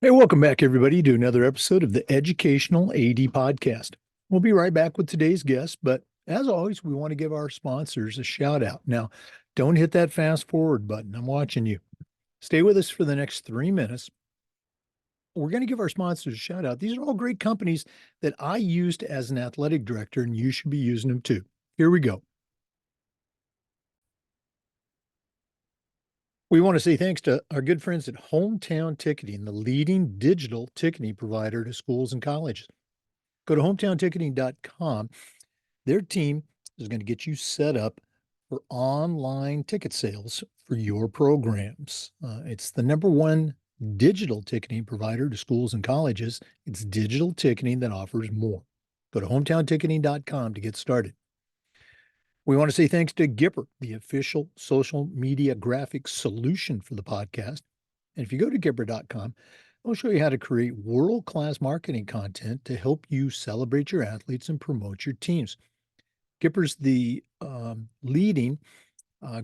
Hey, welcome back, everybody, to another episode of the Educational AD Podcast. We'll be right back with today's guest, but as always, we want to give our sponsors a shout out. Now, don't hit that fast forward button. I'm watching you. Stay with us for the next 3 minutes. We're going to give our sponsors a shout out. These are all great companies that I used as an athletic director, and you should be using them too. Here we go. We want to say thanks to our good friends at Hometown Ticketing, the leading digital ticketing provider to schools and colleges. Go to hometownticketing.com. Their team is going to get you set up for online ticket sales for your programs. It's the number one digital ticketing provider to schools and colleges. It's digital ticketing that offers more. Go to hometownticketing.com to get started. We want to say thanks to Gipper, the official social media graphics solution for the podcast. And if you go to Gipper.com, I'll show you how to create world-class marketing content to help you celebrate your athletes and promote your teams. Gipper's the leading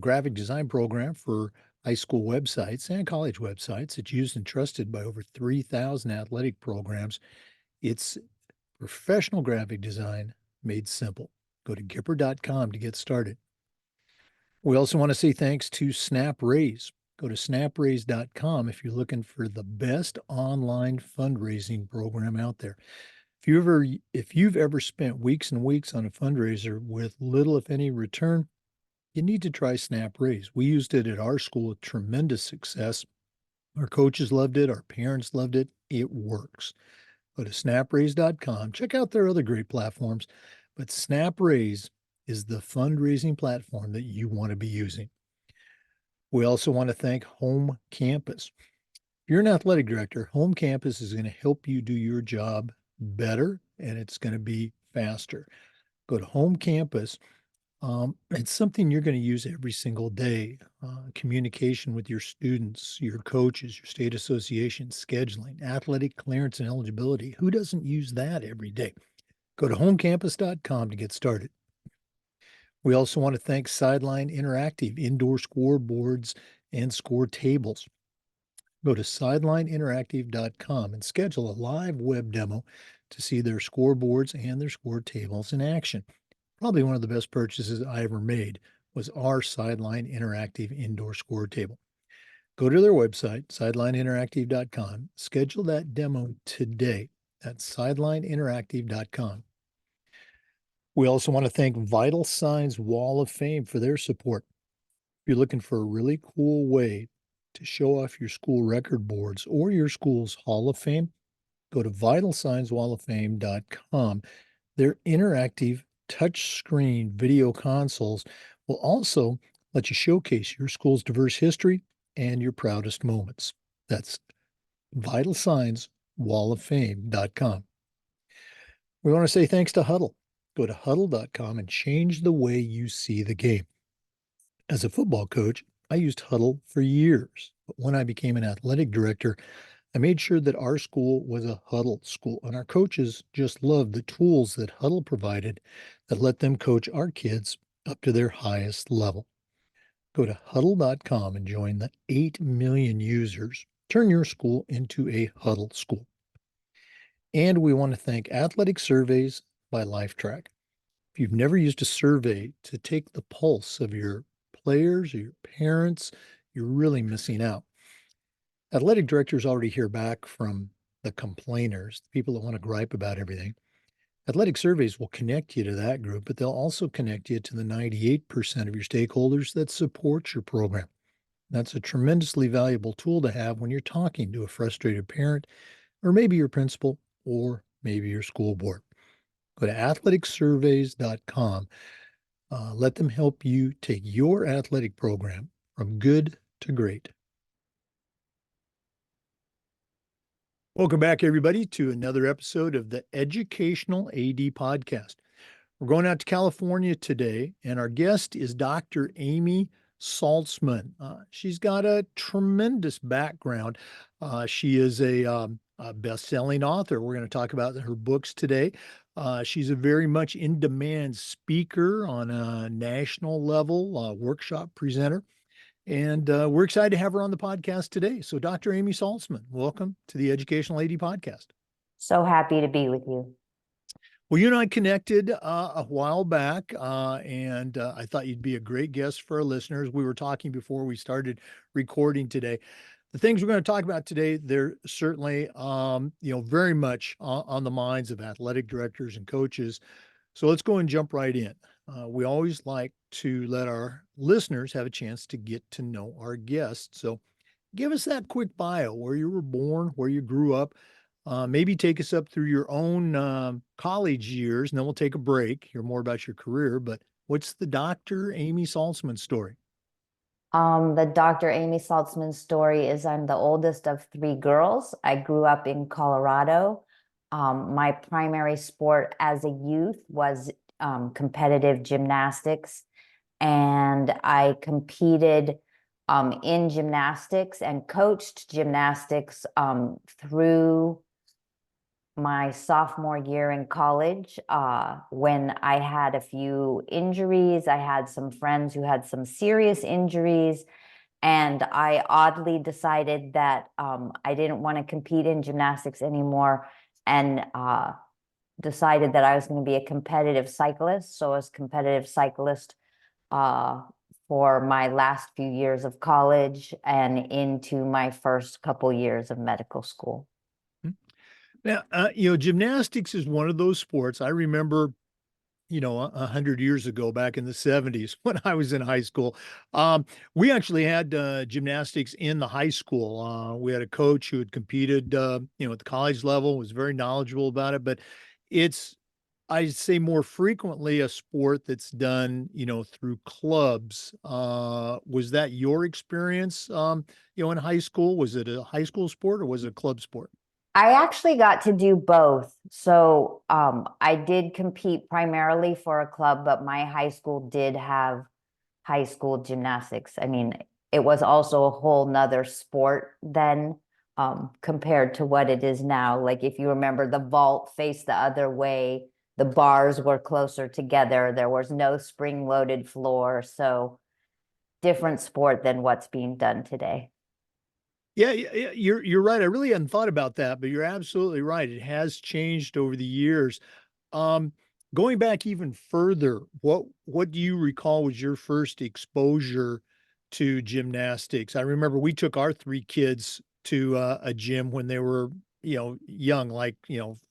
graphic design program for high school websites and college websites. It's used and trusted by over 3,000 athletic programs. It's professional graphic design made simple. Go to Gipper.com to get started. We also want to say thanks to SnapRaise. Go to snapraise.com if you're looking for the best online fundraising program out there. If you've ever spent weeks and weeks on a fundraiser with little, if any, return, you need to try SnapRaise. We used it at our school with tremendous success. Our coaches loved it. Our parents loved it. It works. Go to snapraise.com. Check out their other great platforms, but SnapRaise is the fundraising platform that you want to be using. We also want to thank Home Campus. If you're an athletic director, Home Campus is going to help you do your job better and it's going to be faster. Go to Home Campus. It's something you're going to use every single day. Communication with your students, your coaches, your state association, scheduling, athletic clearance and eligibility. Who doesn't use that every day? Go to homecampus.com to get started. We also want to thank Sideline Interactive, indoor scoreboards and score tables. Go to sidelineinteractive.com and schedule a live web demo to see their scoreboards and their score tables in action. Probably one of the best purchases I ever made was our Sideline Interactive indoor score table. Go to their website, sidelineinteractive.com, schedule that demo today at sidelineinteractive.com. We also want to thank Vital Signs Wall of Fame for their support. If you're looking for a really cool way to show off your school record boards or your school's Hall of Fame, go to vitalsignswalloffame.com. Their interactive touchscreen video consoles will also let you showcase your school's diverse history and your proudest moments. That's vitalsignswalloffame.com. We want to say thanks to Huddle. Go to huddle.com and change the way you see the game. As a football coach, I used Huddle for years, but when I became an athletic director, I made sure that our school was a Huddle school, and our coaches just loved the tools that Huddle provided that let them coach our kids up to their highest level. Go to huddle.com and join the 8 million users. Turn your school into a Huddle school. And we want to thank Athletic Surveys by LifeTrack. If you've never used a survey to take the pulse of your players or your parents, you're really missing out. Athletic directors already hear back from the complainers, the people that want to gripe about everything. Athletic surveys will connect you to that group, but they'll also connect you to the 98% of your stakeholders that support your program. That's a tremendously valuable tool to have when you're talking to a frustrated parent, or maybe your principal, or maybe your school board. Go to athleticsurveys.com. Let them help you take your athletic program from good to great. Welcome back, everybody, to another episode of the Educational AD Podcast. We're going out to California today, and our guest is Dr. Amy Saltzman. She's got a tremendous background. She is a best-selling author. We're going to talk about her books today. She's a very much in-demand speaker on a national level, workshop presenter. And we're excited to have her on the podcast today. So, Dr. Amy Saltzman, welcome to the Educational AD Podcast. So happy to be with you. Well, you and I connected a while back, and I thought you'd be a great guest for our listeners. We were talking before we started recording today. The things we're going to talk about today, they're certainly, very much on the minds of athletic directors and coaches. So let's go and jump right in. We always like to let our listeners have a chance to get to know our guests. So give us that quick bio, where you were born, where you grew up. Maybe take us up through your own college years, and then we'll take a break, hear more about your career. But what's the Dr. Amy Saltzman story? The Dr. Amy Saltzman story is I'm the oldest of three girls. I grew up in Colorado. My primary sport as a youth was competitive gymnastics, and I competed in gymnastics and coached gymnastics through my sophomore year in college, when I had a few injuries. I had some friends who had some serious injuries, and I oddly decided that I didn't want to compete in gymnastics anymore, and decided that I was going to be a competitive cyclist. So I was a competitive cyclist for my last few years of college and into my first couple years of medical school. Now, gymnastics is one of those sports. I remember, 100 years ago, back in the 70s, when I was in high school, we actually had gymnastics in the high school. We had a coach who had competed, at the college level, was very knowledgeable about it. But it's, I'd say, more frequently a sport that's done, through clubs. Was that your experience, in high school? Was it a high school sport or was it a club sport? I actually got to do both. So I did compete primarily for a club, but my high school did have high school gymnastics. I mean, it was also a whole nother sport then, compared to what it is now. Like if you remember, the vault faced the other way, the bars were closer together, there was no spring-loaded floor. So different sport than what's being done today. Yeah, yeah, you're right. I really hadn't thought about that, but you're absolutely right. It has changed over the years. Um, Going back even further, what do you recall was your first exposure to gymnastics? I remember we took our three kids to a gym when they were, young, like,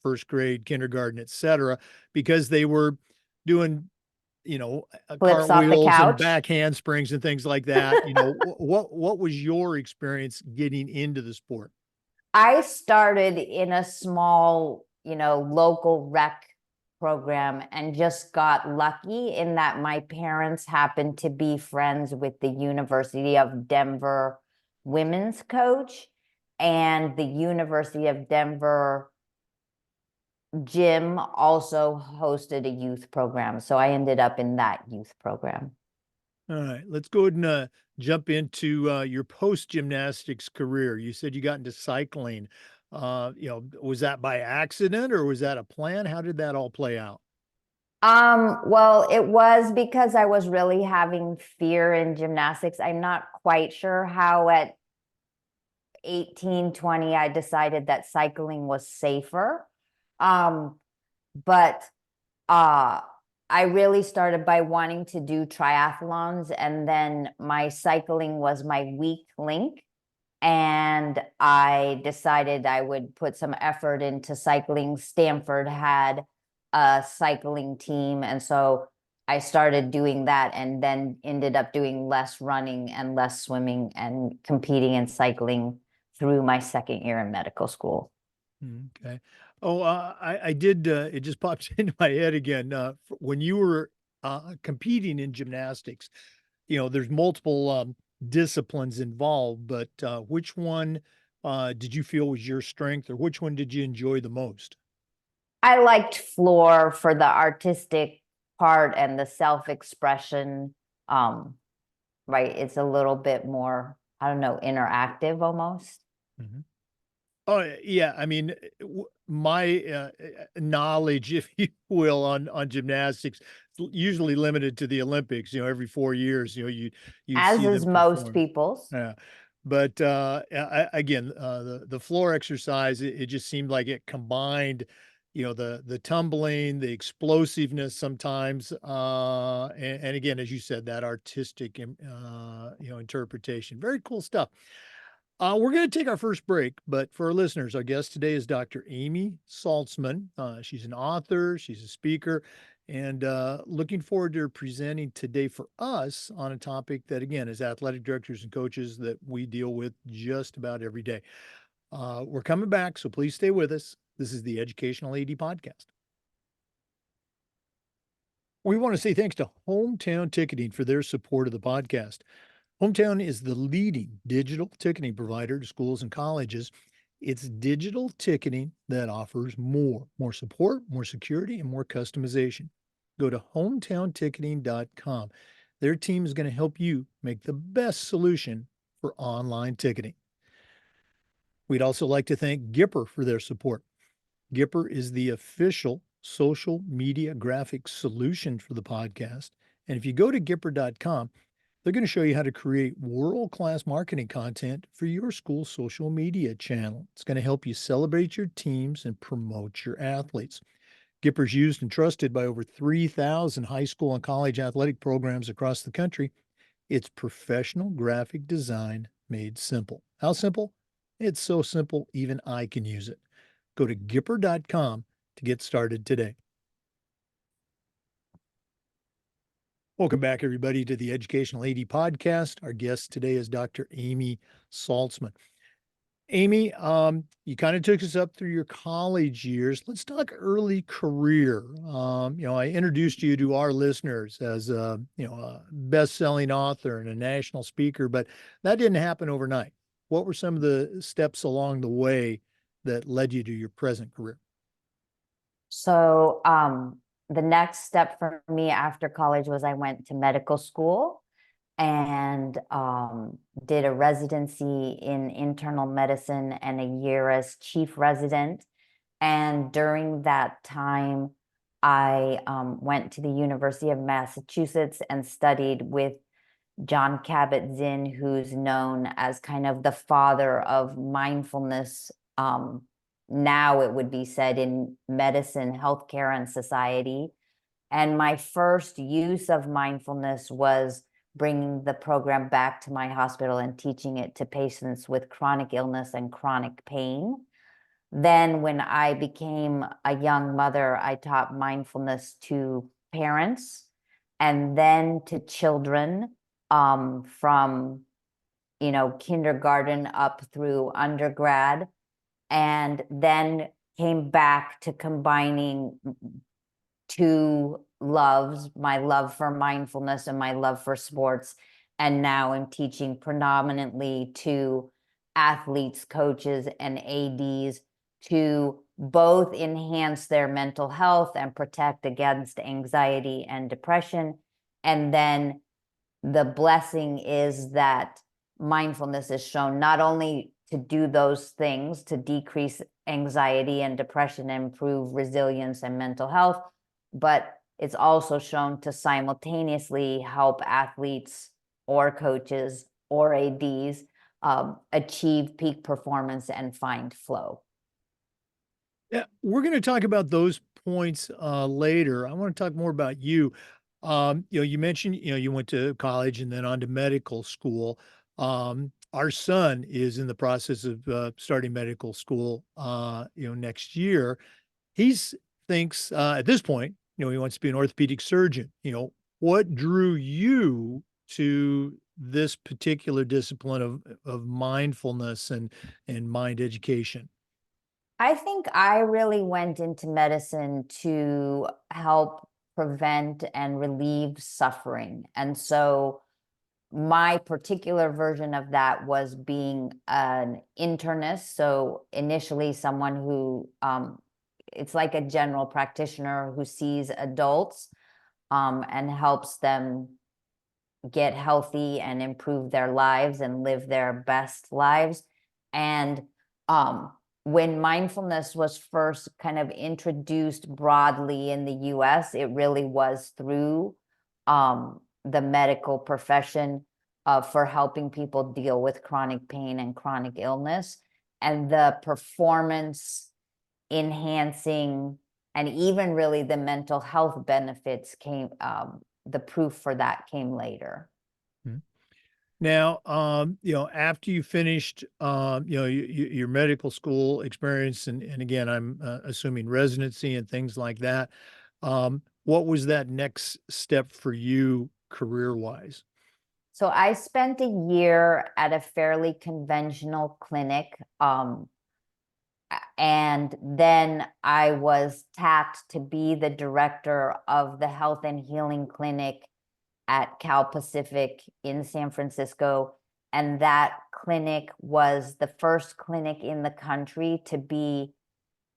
first grade, kindergarten, etc., because they were doing Flips off the cartwheels and couch. back handsprings and things like that. What was your experience getting into the sport? I started in a small, local rec program and just got lucky in that my parents happened to be friends with the University of Denver women's coach, and the University of Denver gym also hosted a youth program. So I ended up in that youth program. All right, let's go ahead and jump into your post gymnastics career. You said you got into cycling. Was that by accident or was that a plan? How did that all play out? Well, it was because I was really having fear in gymnastics. I'm not quite sure how at 18, 20, I decided that cycling was safer. Um, but uh, I really started by wanting to do triathlons, and then my cycling was my weak link. And I decided I would put some effort into cycling. Stanford had a cycling team, and so I started doing that, and then ended up doing less running and less swimming and competing in cycling through my second year in medical school. Okay. Oh, I did. It just popped into my head again. When you were competing in gymnastics, there's multiple disciplines involved, but which one did you feel was your strength, or which one did you enjoy the most? I liked floor for the artistic part and the self-expression. Um, right? It's a little bit more, I don't know, interactive almost. Mhm. Oh, yeah. I mean, my knowledge, if you will, on gymnastics, usually limited to the Olympics. Every 4 years, you'd As see is them most perform. people's. Yeah, but again, the floor exercise, it just seemed like it combined, the tumbling, the explosiveness sometimes, and again, as you said, that artistic, interpretation. Very cool stuff. We're going to take our first break, but for our listeners, our guest today is Dr. Amy Saltzman. She's an author, she's a speaker, and looking forward to her presenting today for us on a topic that, again, is athletic directors and coaches that we deal with just about every day. We're coming back, so please stay with us. This is the Educational AD Podcast. We want to say thanks to Hometown Ticketing for their support of the podcast. Hometown is the leading digital ticketing provider to schools and colleges. It's digital ticketing that offers more support, more security, and more customization. Go to hometownticketing.com. Their team is going to help you make the best solution for online ticketing. We'd also like to thank Gipper for their support. Gipper is the official social media graphics solution for the podcast. And if you go to Gipper.com, they're going to show you how to create world-class marketing content for your school's social media channel. It's going to help you celebrate your teams and promote your athletes. Gipper's used and trusted by over 3,000 high school and college athletic programs across the country. It's professional graphic design made simple. How simple? It's so simple, even I can use it. Go to Gipper.com to get started today. Welcome back, everybody, to the Educational AD Podcast. Our guest today is Dr. Amy Saltzman. Amy, you kind of took us up through your college years. Let's talk early career. I introduced you to our listeners as a best-selling author and a national speaker, but that didn't happen overnight. What were some of the steps along the way that led you to your present career? So, the next step for me after college was I went to medical school and did a residency in internal medicine and a year as chief resident. And during that time, I went to the University of Massachusetts and studied with John Kabat-Zinn, who's known as kind of the father of mindfulness. Now it would be said in medicine, healthcare, and society. And my first use of mindfulness was bringing the program back to my hospital and teaching it to patients with chronic illness and chronic pain. Then, when I became a young mother, I taught mindfulness to parents and then to children from kindergarten up through undergrad, and then came back to combining two loves, my love for mindfulness and my love for sports. And now I'm teaching predominantly to athletes, coaches, and ADs to both enhance their mental health and protect against anxiety and depression. And then the blessing is that mindfulness is shown not only to do those things to decrease anxiety and depression and improve resilience and mental health, but it's also shown to simultaneously help athletes or coaches or ADs achieve peak performance and find flow. Yeah, we're going to talk about those points later. I want to talk more about you. You mentioned, you went to college and then on to medical school. Our son is in the process of starting medical school, next year. He's thinks at this point, he wants to be an orthopedic surgeon. What drew you to this particular discipline of mindfulness and mind education? I think I really went into medicine to help prevent and relieve suffering. And so my particular version of that was being an internist. So initially, someone who it's like a general practitioner who sees adults and helps them get healthy and improve their lives and live their best lives. And when mindfulness was first kind of introduced broadly in the US, it really was through the medical profession for helping people deal with chronic pain and chronic illness. And the performance enhancing and even really the mental health benefits came, the proof for that came later. Mhm. Now, after you finished, your medical school experience, and again, I'm assuming residency and things like that, what was that next step for you career-wise? So I spent a year at a fairly conventional clinic. And then I was tapped to be the director of the Health and Healing Clinic at Cal Pacific in San Francisco. And that clinic was the first clinic in the country to be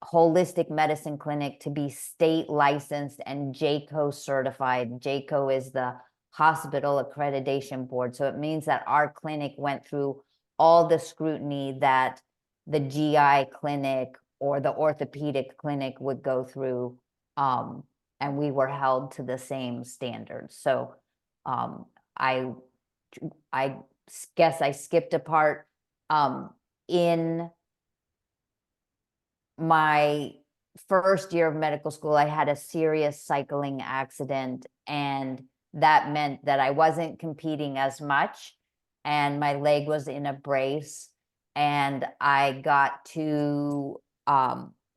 holistic medicine clinic, to be state licensed and JCO certified. JCO is the Hospital Accreditation Board. So it means that our clinic went through all the scrutiny that the GI clinic or the orthopedic clinic would go through. And we were held to the same standards. So um, I, I guess I skipped a part in my first year of medical school. I had a serious cycling accident, and that meant that I wasn't competing as much, and my leg was in a brace, and I got to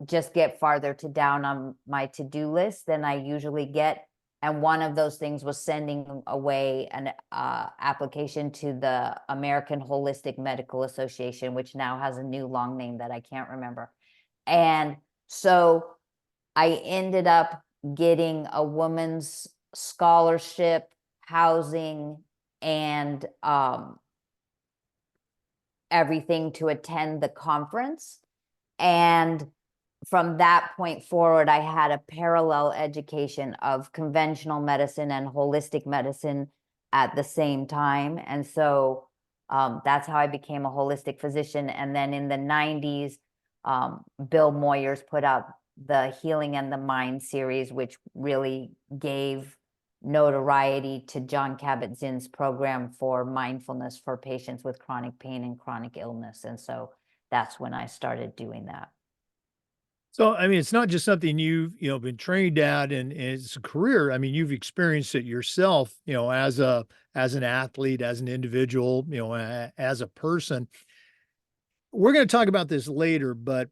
just get farther down on my to-do list than I usually get. And one of those things was sending away an application to the American Holistic Medical Association, which now has a new long name that I can't remember. And so I ended up getting a woman's scholarship, housing, and everything to attend the conference. And from that point forward, I had a parallel education of conventional medicine and holistic medicine at the same time. And so that's how I became a holistic physician. And then in the 90s, Bill Moyers put out the Healing and the Mind series, which really gave notoriety to John Kabat-Zinn's program for mindfulness for patients with chronic pain and chronic illness. And so that's when I started doing that. So, I mean, it's not just something you've, been trained at and it's a career. I mean, you've experienced it yourself, as an athlete, as an individual, as a person. We're going to talk about this later, but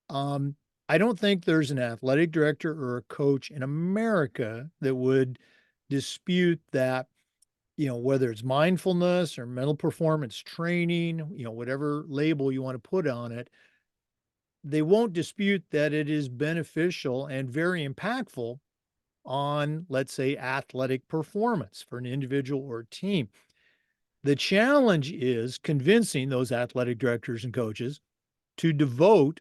um, I don't think there's an athletic director or a coach in America that would dispute that, whether it's mindfulness or mental performance training, whatever label you want to put on it, they won't dispute that it is beneficial and very impactful on, let's say, athletic performance for an individual or team. The challenge is convincing those athletic directors and coaches to devote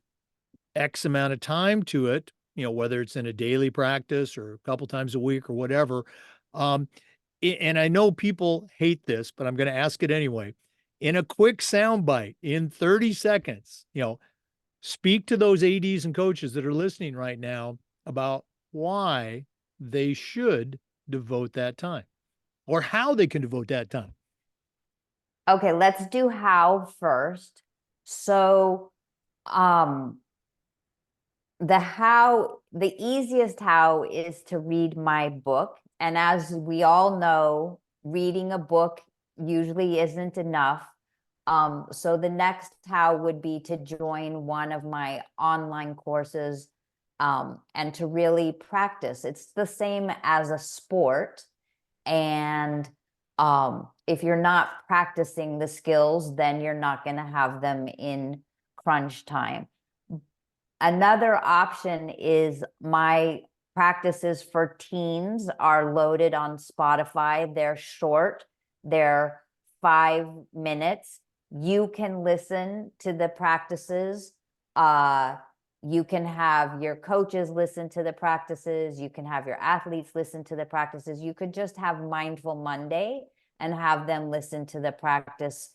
X amount of time to it, whether it's in a daily practice or a couple times a week or whatever. Um, and I know people hate this, but I'm going to ask it anyway. In a quick soundbite, in 30 seconds, speak to those ADs and coaches that are listening right now about why they should devote that time or how they can devote that time. Okay, let's do how first. So, um, the easiest how is to read my book. And as we all know, reading a book usually isn't enough. So the next how would be to join one of my online courses, and to really practice. It's the same as a sport. And if you're not practicing the skills, then you're not going to have them in crunch time. Another option is my practices for teens are loaded on Spotify. They're short, they're 5 minutes. You can listen to the practices. You can have your coaches listen to the practices. You can have your athletes listen to the practices. You could just have Mindful Monday and have them listen to the practice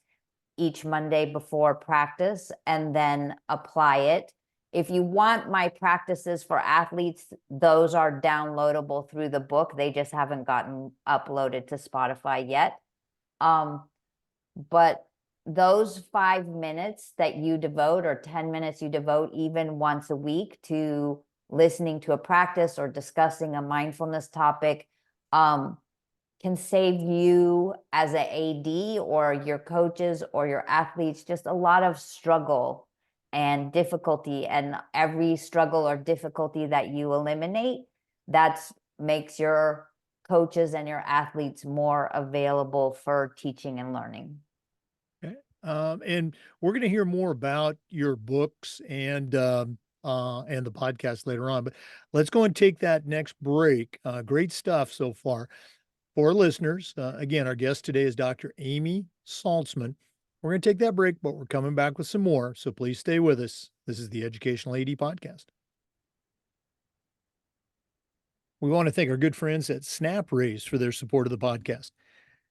each Monday before practice and then apply it. If you want my practices for athletes, those are downloadable through the book. They just haven't gotten uploaded to Spotify yet. But those 5 minutes that you devote, or 10 minutes you devote even once a week to listening to a practice or discussing a mindfulness topic, can save you as an AD or your coaches or your athletes just a lot of struggle and difficulty. And every struggle or difficulty that you eliminate, that makes your coaches and your athletes more available for teaching and learning. Okay. And we're going to hear more about your books and the podcast later on, but let's go and take that next break. Great stuff so far. For our listeners, again, our guest today is Dr. Amy Saltzman. We're going to take that break, but we're coming back with some more. So please stay with us. This is the Educational AD Podcast. We want to thank our good friends at SnapRaise for their support of the podcast.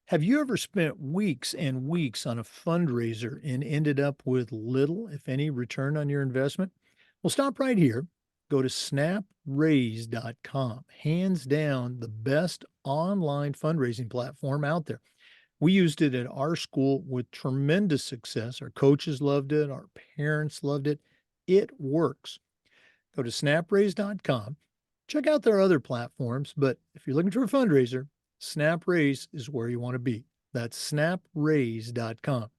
Have you ever spent weeks and weeks on a fundraiser and ended up with little, if any, return on your investment? Well, stop right here. Go to snapraise.com. Hands down, the best online fundraising platform out there. We used it at our school with tremendous success. Our coaches loved it, our parents loved it. It works. Go to snapraise.com. Check out their other platforms, but if you're looking for a fundraiser, SnapRaise is where you want to be. That's snapraise.com.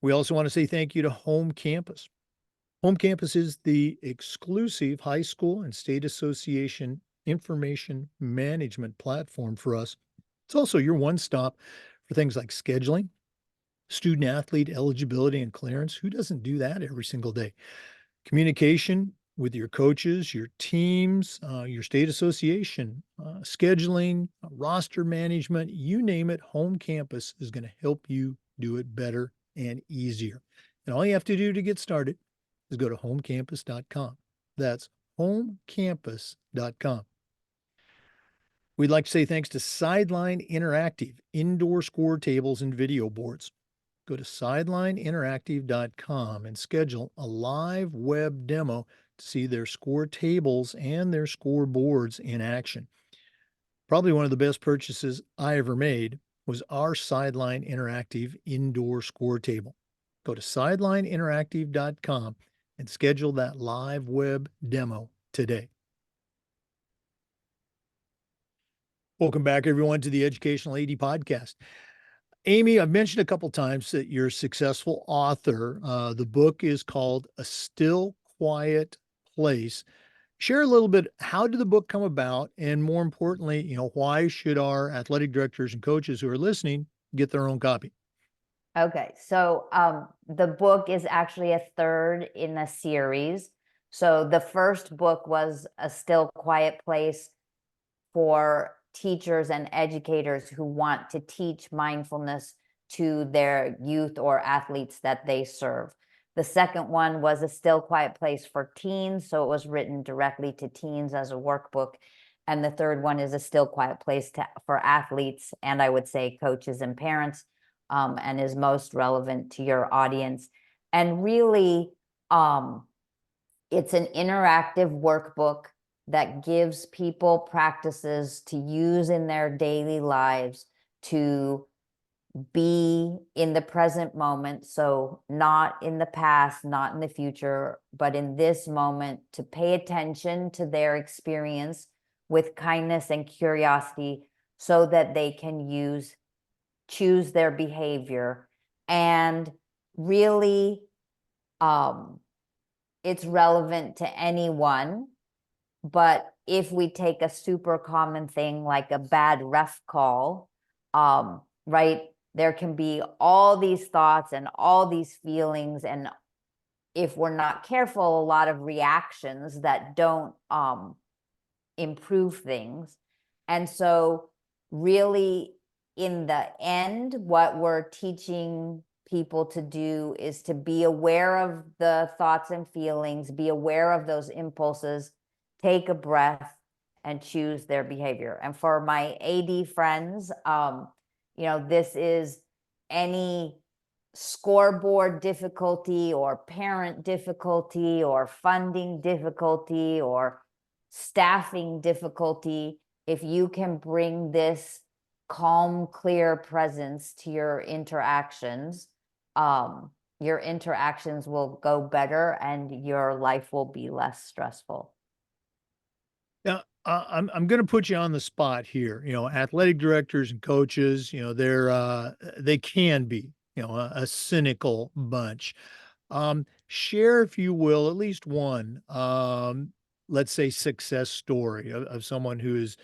We also want to say thank you to Home Campus. Home Campus is the exclusive high school and state association information management platform for us. It's also your one stop for things like scheduling, student athlete eligibility and clearance. Who doesn't do that every single day? Communication with your coaches, your teams, your state association, scheduling, roster management, you name it, Home Campus is going to help you do it better and easier. And all you have to do to get started is go to homecampus.com. That's homecampus.com. We'd like to say thanks to Sideline Interactive, indoor score tables and video boards. Go to sidelineinteractive.com and schedule a live web demo to see their score tables and their score boards in action. Probably one of the best purchases I ever made was our Sideline Interactive indoor score table. Go to sidelineinteractive.com and schedule that live web demo today. Welcome back, everyone, to the Educational AD Podcast. Amy, I've mentioned a couple times that you're a successful author. The book is called A Still Quiet Place. Share a little bit, how did the book come about? And more importantly, why should our athletic directors and coaches who are listening get their own copy? Okay, so the book is actually a third in a series. So the first book was A Still Quiet Place for teachers and educators who want to teach mindfulness to their youth or athletes that they serve. The second one was A Still Quiet Place for teens, so it was written directly to teens as a workbook. And the third one is A Still Quiet Place for athletes, and I would say coaches and parents, and is most relevant to your audience. And really, it's an interactive workbook that gives people practices to use in their daily lives to be in the present moment. So not in the past, not in the future, but in this moment, to pay attention to their experience with kindness and curiosity so that they can choose their behavior. And really, it's relevant to anyone. But if we take a super common thing like a bad ref call, right, there can be all these thoughts and all these feelings, and if we're not careful, a lot of reactions that don't improve things. And so really, in the end, what we're teaching people to do is to be aware of the thoughts and feelings, be aware of those impulses, take a breath, and choose their behavior. And for my AD friends, this is any scoreboard difficulty or parent difficulty or funding difficulty or staffing difficulty, if you can bring this calm, clear presence to your interactions will go better and your life will be less stressful. Now, I'm going to put you on the spot here. Athletic directors and coaches, they can be, a cynical bunch. Share, if you will, at least one, let's say, success story of someone who's,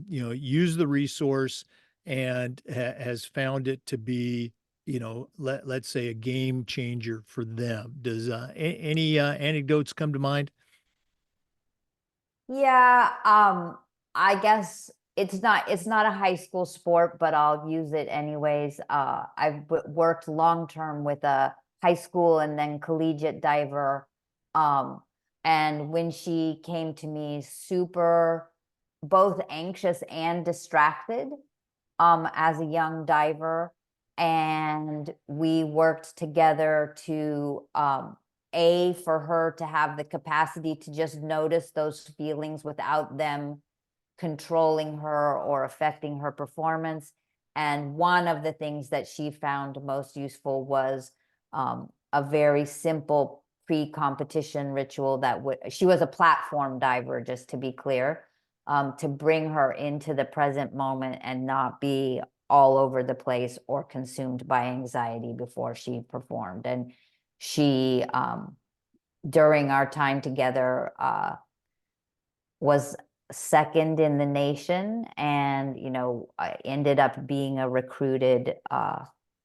used the resource and has found it to be, let's say, a game changer for them. Does any anecdotes come to mind? Yeah, I guess it's not a high school sport, but I'll use it anyways. I've worked long term with a high school and then collegiate diver. Um, and when she came to me super both anxious and distracted, as a young diver, and we worked together to for her to have the capacity to just notice those feelings without them controlling her or affecting her performance. And one of the things that she found most useful was a very simple pre-competition ritual that she was a platform diver, just to be clear, to bring her into the present moment and not be all over the place or consumed by anxiety before she performed. And she, during our time together, was second in the nation, and I ended up being a recruited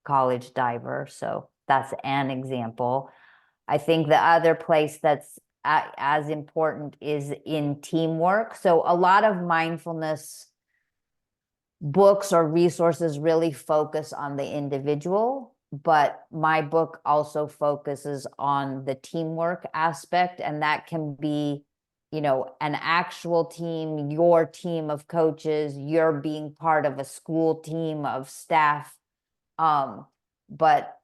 college diver. So that's an example. I think the other place that's as important is in teamwork. So a lot of mindfulness books or resources really focus on the individual, but my book also focuses on the teamwork aspect, and that can be, an actual team, your team of coaches, you're being part of a school team of staff. But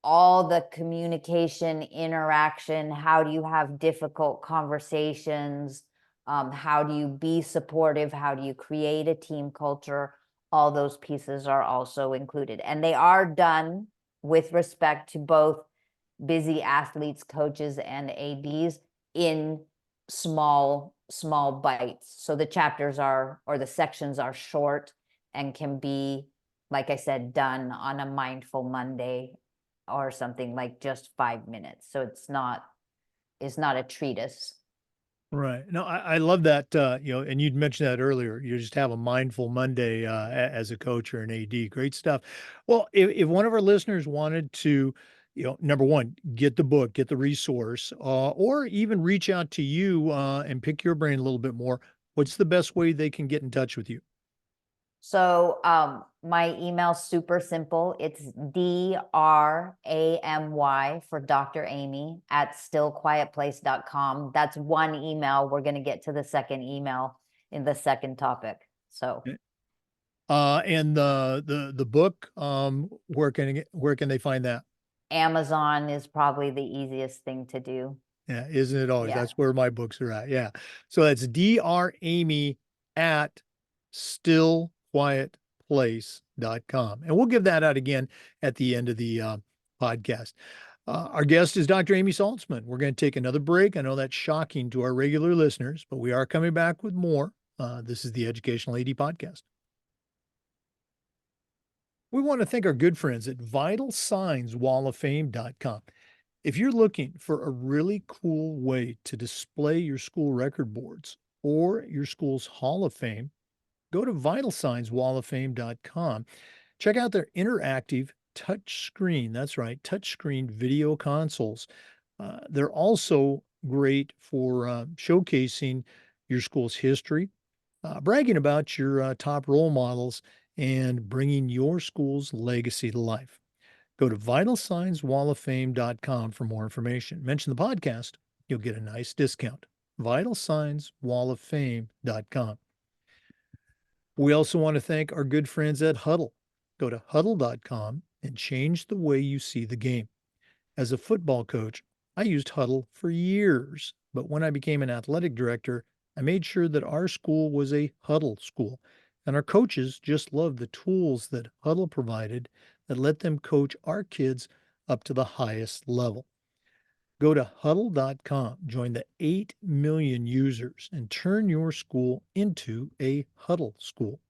all the communication, interaction, how do you have difficult conversations? How do you be supportive? How do you create a team culture? All those pieces are also included. And they are done with respect to both busy athletes, coaches, and ADs in small bites. So the chapters or the sections are short and can be, like I said, done on a mindful Monday or something, like just 5 minutes. So it's not a treatise. Right. No, I love that, and you'd mentioned that earlier. You just have a mindful Monday as a coach or an AD. Great stuff. Well, if one of our listeners wanted to, number one, get the book, get the resource, or even reach out to you and pick your brain a little bit more, what's the best way they can get in touch with you? So my email's super simple. It's DRAMY for Dr. Amy at stillquietplace.com. That's one email. We're going to get to the second email in the second topic. So And the book, where can they find that? Amazon is probably the easiest thing to do. Yeah, isn't it always? Yeah. That's where my books are at. Yeah. So that's Dr. Amy at stillquietplace.com. And we'll give that out again at the end of the podcast. Our guest is Dr. Amy Saltzman. We're going to take another break. I know that's shocking to our regular listeners, but we are coming back with more. This is the Educational AD Podcast. We want to thank our good friends at vitalsignswalloffame.com. If you're looking for a really cool way to display your school record boards or your school's Hall of Fame, go to vitalsignswalloffame.com. Check out their interactive touchscreen. That's right, touchscreen video consoles. They're also great for showcasing your school's history, bragging about your top role models, and bringing your school's legacy to life. Go to vitalsignswalloffame.com for more information. Mention the podcast, you'll get a nice discount. Vitalsignswalloffame.com. We also want to thank our good friends at Huddle. Go to huddle.com and change the way you see the game. As a football coach, I used Huddle for years, but when I became an athletic director, I made sure that our school was a Huddle school, and our coaches just loved the tools that Huddle provided that let them coach our kids up to the highest level. Go to huddle.com, join the 8 million users, and turn your school into a Huddle school.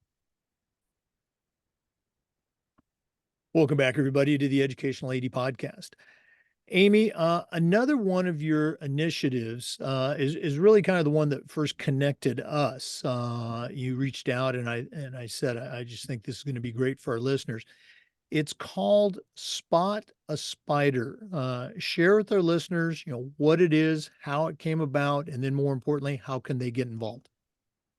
Welcome back, everybody, to the Educational AD Podcast. Amy, another one of your initiatives is really kind of the one that first connected us. You reached out, and I said I just think this is going to be great for our listeners. It's called Spot a Spider. Share with our listeners, what it is, how it came about, and then more importantly, how can they get involved?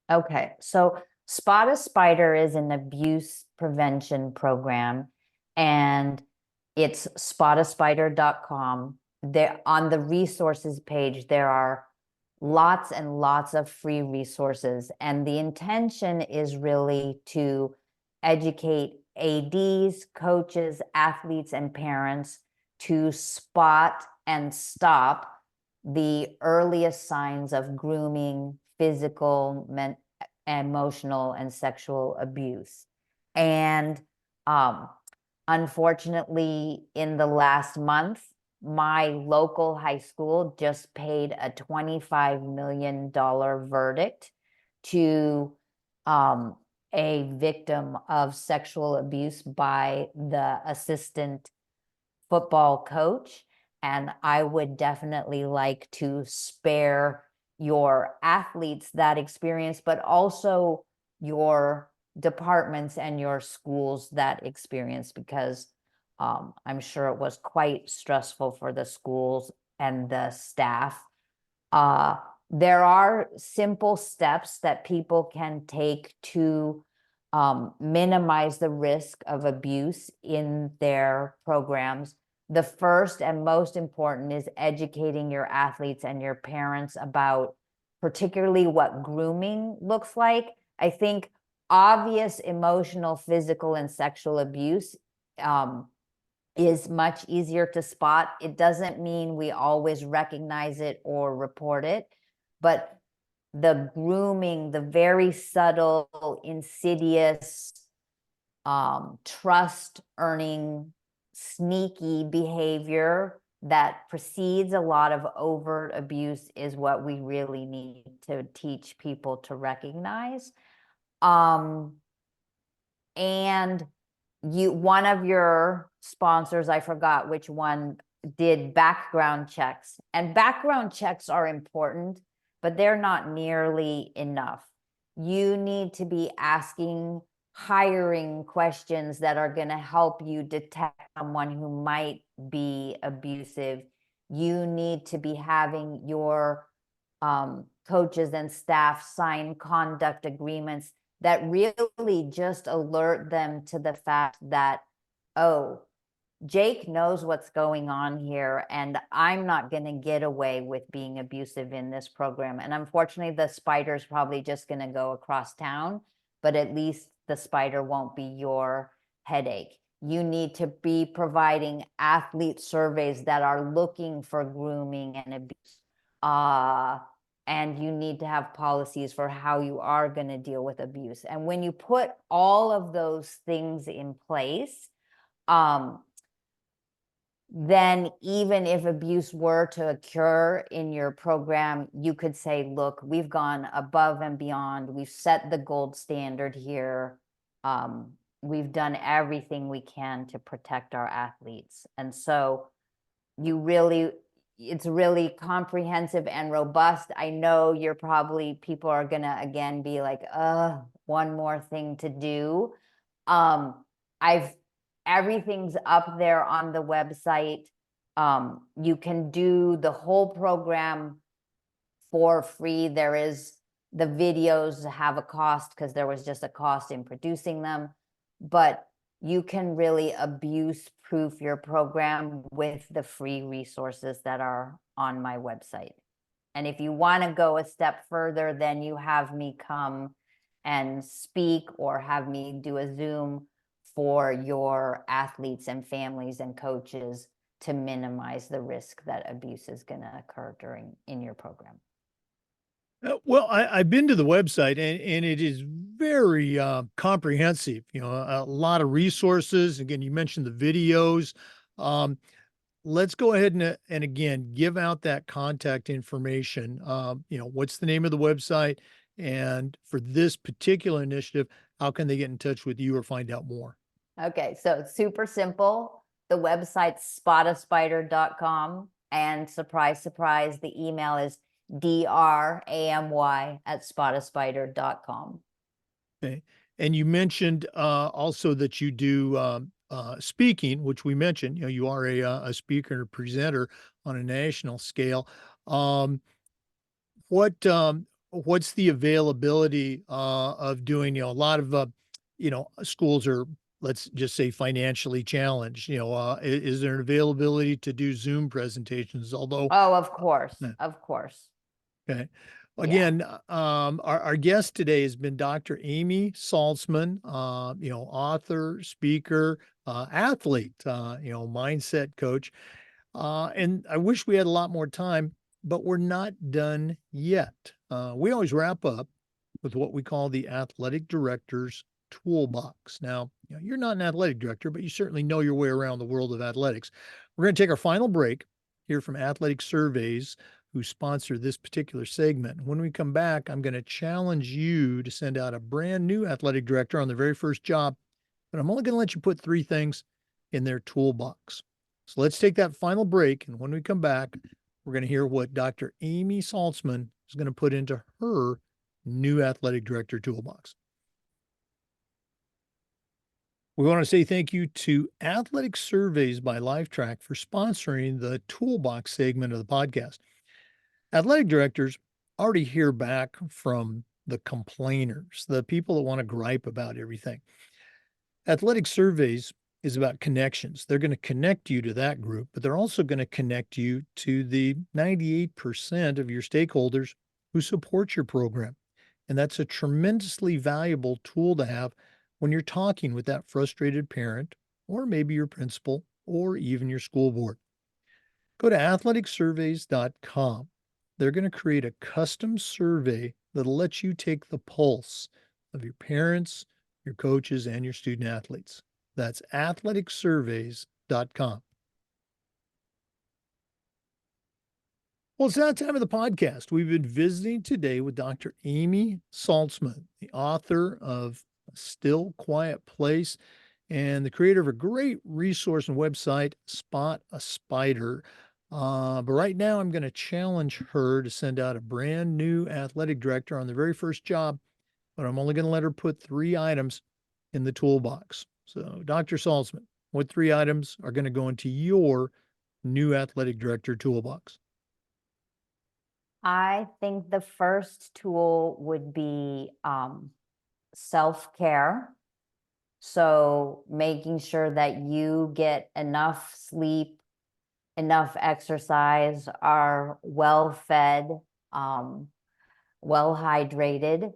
Okay, so Spot a Spider is an abuse prevention program, and it's spotaspider.com. There on the resources page, there are lots and lots of free resources, and the intention is really to educate ADs, coaches, athletes, and parents to spot and stop the earliest signs of grooming, physical, emotional, and sexual abuse. And unfortunately, in the last month, my local high school just paid a $25 million verdict to a victim of sexual abuse by the assistant football coach. And I would definitely like to spare your athletes that experience, but also your departments and your schools that experience, because I'm sure it was quite stressful for the schools and the staff. Uh, there are simple steps that people can take to minimize the risk of abuse in their programs. The first and most important is educating your athletes and your parents about particularly what grooming looks like. I think obvious emotional, physical, and sexual abuse is much easier to spot. It doesn't mean we always recognize it or report it, but the grooming, the very subtle, insidious, trust earning, sneaky behavior that precedes a lot of overt abuse is what we really need to teach people to recognize. And one of your sponsors, I forgot which one, did background checks. And background checks are important, but they're not nearly enough. You need to be asking hiring questions that are going to help you detect someone who might be abusive. You need to be having your coaches and staff sign conduct agreements that really just alert them to the fact that, oh, Jake knows what's going on here, and I'm not going to get away with being abusive in this program. And unfortunately, the spider's probably just going to go across town, but at least the spider won't be your headache. You need to be providing athlete surveys that are looking for grooming and abuse. And you need to have policies for how you are going to deal with abuse. And when you put all of those things in place, then even if abuse were to occur in your program, you could say, look, we've gone above and beyond. We've set the gold standard here. We've done everything we can to protect our athletes. And so it's really comprehensive and robust. I know people are gonna again be like, one more thing to do. Everything's up there on the website. You can do the whole program for free. The videos have a cost because there was just a cost in producing them, but you can really abuse proof your program with the free resources that are on my website. And if you want to go a step further, then you have me come and speak or have me do a Zoom for your athletes and families and coaches to minimize the risk that abuse is going to occur in your program. Well, I've been to the website and it is very comprehensive. A lot of resources. Again, you mentioned the videos. Um, let's go ahead and again give out that contact information. What's the name of the website, and for this particular initiative, how can they get in touch with you or find out more? Okay, so it's super simple. The website's spotaspider.com, and surprise, surprise, the email is dramy@spotaspider.com. Okay. And you mentioned also that you do speaking, which we mentioned. You are a speaker and a presenter on a national scale. Um, what's the availability of doing? A lot of schools are, let's just say, financially challenged. Is there an availability to do Zoom presentations? Although, Oh, of course, uh, of course. okay. Yeah. Again, our guest today has been Dr. Amy Saltzman, author, speaker, athlete, mindset coach. And I wish we had a lot more time, but we're not done yet. We always wrap up with what we call the athletic director's toolbox. Now, you're not an athletic director, but you certainly know your way around the world of athletics. We're going to take our final break, hear from Athletic Surveys, who sponsor this particular segment. When we come back, I'm going to challenge you to send out a brand new athletic director on their very first job, but I'm only going to let you put 3 things in their toolbox. So let's take that final break. And when we come back, we're going to hear what Dr. Amy Saltzman is going to put into her new athletic director toolbox. We want to say thank you to Athletic Surveys by Lifetrack for sponsoring the toolbox segment of the podcast. Athletic directors already hear back from the complainers, the people that want to gripe about everything. Athletic Surveys is about connections. They're going to connect you to that group, but they're also going to connect you to the 98% of your stakeholders who support your program. And that's a tremendously valuable tool to have when you're talking with that frustrated parent, or maybe your principal, or even your school board. Go to athleticsurveys.com. They're going to create a custom survey that'll let you take the pulse of your parents, your coaches, and your student athletes. That's athleticsurveys.com. Well, it's that time of the podcast. We've been visiting today with Dr. Amy Saltzman, the author of A Still Quiet Place and the creator of a great resource and website, Spot a Spider. But right now, I'm going to challenge her to send out a brand new athletic director on their very first job, but I'm only going to let her put 3 items in the toolbox. So, Dr. Saltzman, what 3 items are going to go into your new athletic director toolbox? I think the first tool would be self-care. So making sure that you get enough sleep, enough exercise, are well fed, well hydrated.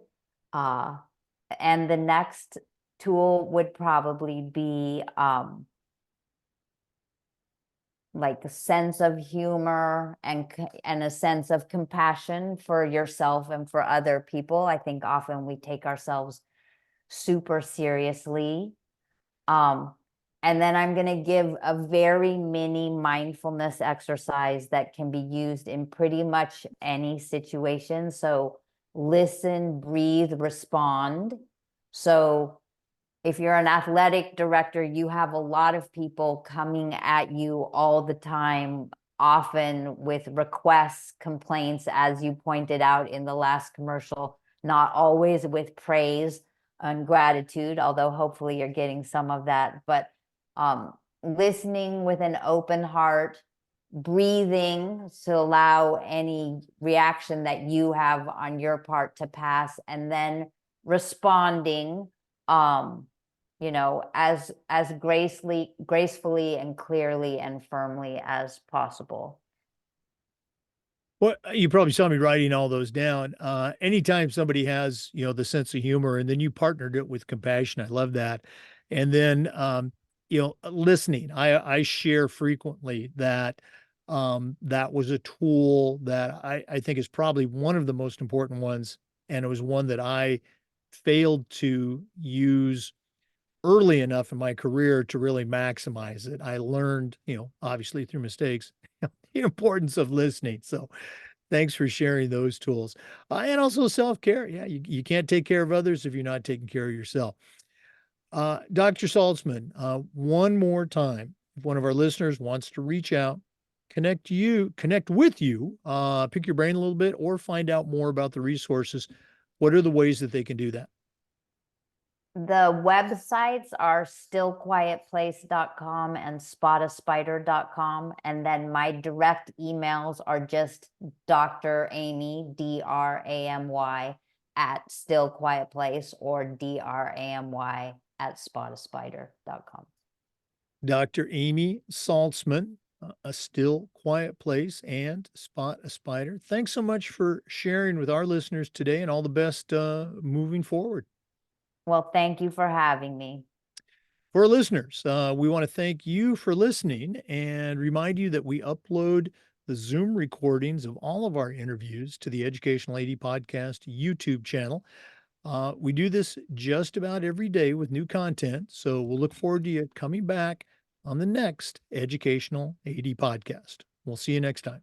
And the next tool would probably be like a sense of humor and a sense of compassion for yourself and for other people. I think often we take ourselves super seriously. And then I'm going to give a very mini mindfulness exercise that can be used in pretty much any situation. So listen, breathe, respond. So if you're an athletic director, you have a lot of people coming at you all the time, often with requests, complaints, as you pointed out in the last commercial, not always with praise and gratitude, although hopefully you're getting some of that. But listening with an open heart, breathing to allow any reaction that you have on your part to pass, and then responding as gracefully and clearly and firmly as possible. Well, you probably saw me writing all those down. Anytime somebody has, the sense of humor and then you partnered it with compassion, I love that. And then, listening. I share frequently that that was a tool that I think is probably one of the most important ones. And it was one that I failed to use early enough in my career to really maximize it. I learned, obviously through mistakes, the importance of listening. So thanks for sharing those tools. And also self-care. Yeah, you can't take care of others if you're not taking care of yourself. Dr. Saltzman, one more time, if one of our listeners wants to reach out, connect with you, pick your brain a little bit, or find out more about the resources, what are the ways that they can do that? The websites are stillquietplace.com and spotaspider.com. And then my direct emails are just Dr. Amy, DRAMY, at stillquietplace, or DRAMY at spotaspider.com. Dr. Amy Saltzman, A Still Quiet Place and Spot a Spider. Thanks so much for sharing with our listeners today, and all the best moving forward. Well, thank you for having me. For our listeners, we want to thank you for listening and remind you that we upload the Zoom recordings of all of our interviews to the Educational AD Podcast YouTube channel. We do this just about every day with new content, so we'll look forward to you coming back on the next Educational AD Podcast. We'll see you next time.